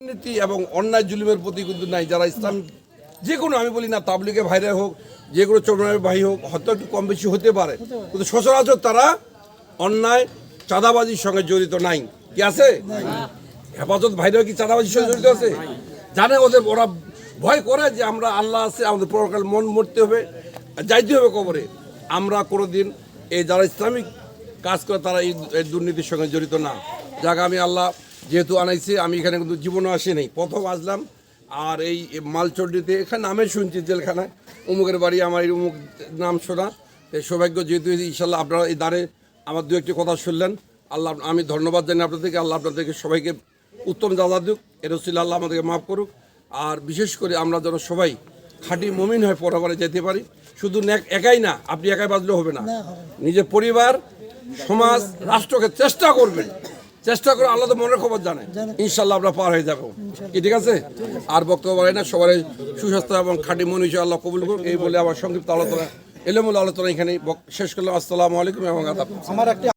নীতি এবং অন্যায় জুলুমের প্রতি কিন্তু নাই। যারা ইসলাম যে কোনো, আমি বলি না তাবলিগে ভাইরা হোক, যে কোনো চরমের ভাই হোক, হয়তো একটু কম বেশি হতে পারে, কিন্তু সচরাচর তারা অন্যায় চাঁদাবাজির সঙ্গে জড়িত নাই। কি আছে? হেফাজত ভাইরা কি চাঁদাবাজির সঙ্গে জড়িত আছে? জানে ওরা ভয় করে যে আমরা আল্লাহ আছে, আমাদের পরকাল মন মরতে হবে, যাইতে হবে কবরে। আমরা কোনোদিন এই যারা ইসলামিক কাজ করে তারা এই দুর্নীতির সঙ্গে জড়িত না। যাক, আমি আল্লাহ যেহেতু আনাইছি, আমি এখানে কিন্তু জীবনও আসি নাই, প্রথম আসলাম। আর এই মালচন্ডিতে এখানে নামে শুনছি জেলখানায় অমুকের বাড়ি, আমার এই অমুক নাম শোনা সৌভাগ্য। যেহেতু ইনশাল্লাহ আপনারা এই দ্বারে আমার দু একটি কথা শুনলেন, আল্লাহ আমি ধন্যবাদ জানি আপনাদেরকে। আল্লাহ আপনাদেরকে সবাইকে উত্তম দাদা দিক, এর ওসিলা আল্লাহ আমাদেরকে মাফ করুক। আর বিশেষ করে আমরা যেন সবাই খাঁটি মুমিন হয়ে পরকালে যেতে পারি। শুধু একাই না, আপনি একাই বাঁচলেও হবে না, নিজের পরিবার, সমাজ, রাষ্ট্রকে চেষ্টা করবেন। চেষ্টা করে আল্লাহ তো মনের খবর জানে, ইনশাল্লাহ আমরা পার হয়ে যাবো। কি ঠিক আছে? আর বক্তব্য বলে না, সবাই সুস্বাস্থ্য এবং খাঁটি মন হিসেবে আল্লাহ কবুল করুক। এই বলে আমার সংক্ষিপ্ত আলোচনা এলোমেলো আলোচনা এখানে শেষ করলাম। আসসালামু আলাইকুম এবং আদাব।